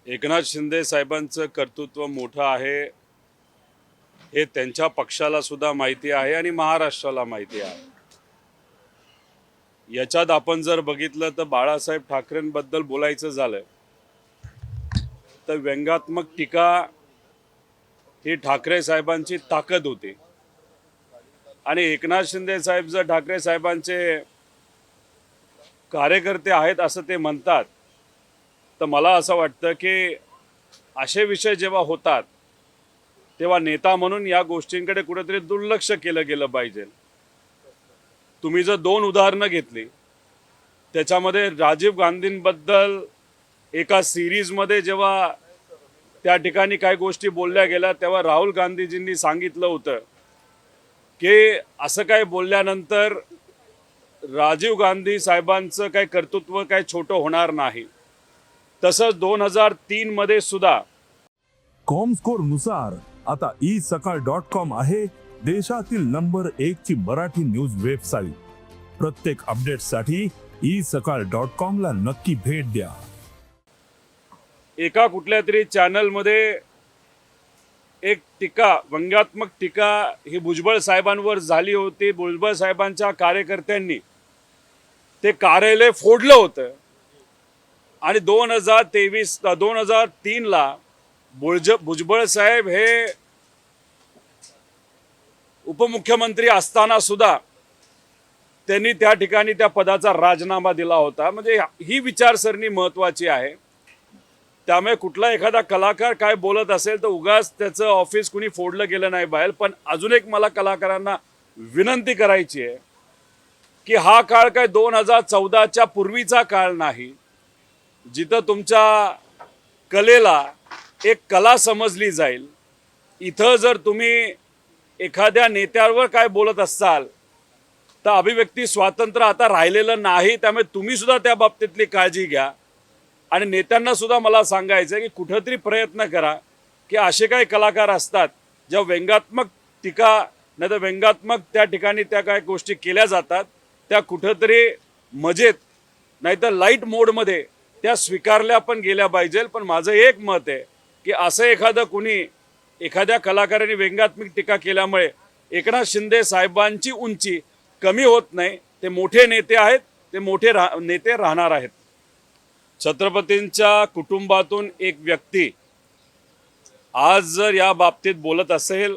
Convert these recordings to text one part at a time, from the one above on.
एकनाथ शिंदे साहेबांचं कर्तृत्व मोठं आहे हे त्यांच्या पक्षाला सुद्धा माहिती आहे आणि महाराष्ट्राला माहिती आहे। याच्यात आपण जर बघितलं तर बाळासाहेब ठाकरेंबद्दल बोलायचं झालं तर व्यंगात्मक टीका ही ठाकरे साहेबांची ताकद होती आणि एकनाथ शिंदे साहेब जर ठाकरे साहेबांचे कार्यकर्ते आहेत असं ते म्हणतात तर मला असं वाटतं की असे विषय जेव्हा होतात तेव्हा नेता म्हणून या गोष्टींकडे कुठेतरी दुर्लक्ष केलं गेलं पाहिजे। तुम्ही जर दोन उदाहरणं घेतली त्याच्यामध्ये राजीव गांधींबद्दल एका सिरीजमध्ये जेव्हा त्या ठिकाणी काही गोष्टी बोलल्या गेल्या तेव्हा राहुल गांधीजींनी सांगितलं होतं की असं काय बोलल्यानंतर राजीव गांधी साहेबांचं काही कर्तृत्व काही छोटं होणार नाही। तसंच 2003 मध्ये सुद्धा कॉमस्कोर नुसार आता isakal.com आहे देशातील नंबर 1 ची मराठी न्यूज वेबसाईट। प्रत्येक अपडेटसाठी isakal.com ला नक्की भेट द्या। एका कुठल्या तरी चॅनलमध्ये एक टीका व्यंगात्मक टीका ही भुजबळ साहेबांवर झाली होती। भुजबळ साहेबांच्या कार्यकर्त्यांनी ते कार्यालय फोडलं होतं आणि 2003 ला भुजबळ साहेब हे उपमुख्यमंत्री असताना सुद्धा त्यांनी त्या ठिकाणी त्या पदाचा राजीनामा दिला होता। म्हणजे ही विचारसरणी महत्त्वाची आहे। त्यामुळे कुठला एखादा कलाकार काय बोलत असेल तर उगाच त्याचं ऑफिस कुणी फोडलं गेलं नाही बाहेर। पण अजून एक मला कलाकारांना विनंती करायची आहे की हा काळ काय 2014च्या पूर्वीचा काळ नाही जिथं तुमच्या कलेला एक कला समजली जाईल। इथं जर तुम्ही एखाद्या नेत्यावर काय बोलत असाल तर अभिव्यक्ती स्वातंत्र्य आता राहिलेलं नाही। त्यामुळे तुम्ही सुद्धा त्या बाबतीतली काळजी घ्या आणि नेत्यांना सुद्धा मला सांगायचं आहे की कुठेतरी प्रयत्न करा की असे काही कलाकार असतात ज्या व्यंगात्मक टीका नाही तर व्यंगात्मक त्या ठिकाणी त्या काय गोष्टी केल्या जातात त्या कुठेतरी मजेत नाही तर लाईट मोडमध्ये त्या स्वीकारल्या पण गेल्या पाहिजे। पण माझं एक मत आहे की असं एखादं कुणी एखाद्या कलाकाराने व्यंगात्मक टीका केल्यामुळे एकनाथ शिंदे साहेबांची उंची कमी होत नाही। ते मोठे नेते आहेत, ते मोठे नेते राहणार आहेत। छत्रपतींच्या कुटुंबातून एक व्यक्ती आज जर या बाबतीत बोलत असेल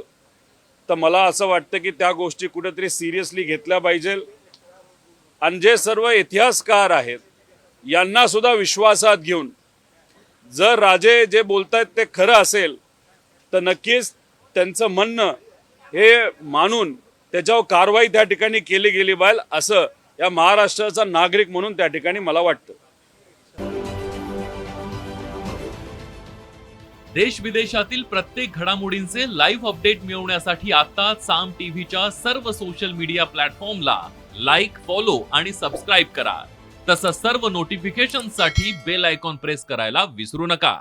तर मला असं वाटतं की त्या गोष्टी कुठेतरी सिरियसली घेतल्या पाहिजे आणि जे सर्व इतिहासकार आहेत यांना सुद्धा विश्वासात घेऊन जर राजे जे बोलतायत ते खरं असेल तर नक्कीच त्यांचं म्हणणं हे मानून त्याच्यावर कारवाई त्या ठिकाणी केली गेली पाहिजे असं या महाराष्ट्राचा नागरिक म्हणून त्या ठिकाणी मला वाटतं। देश विदेशातील प्रत्येक घडामोडींचे लाईव्ह अपडेट मिळवण्यासाठी आता साम टीव्हीच्या सर्व सोशल मीडिया प्लॅटफॉर्मला लाईक, फॉलो आणि सबस्क्राईब करा। तसंच सर्व नोटिफिकेशनसाठी बेल आयकॉन प्रेस करायला विसरू नका।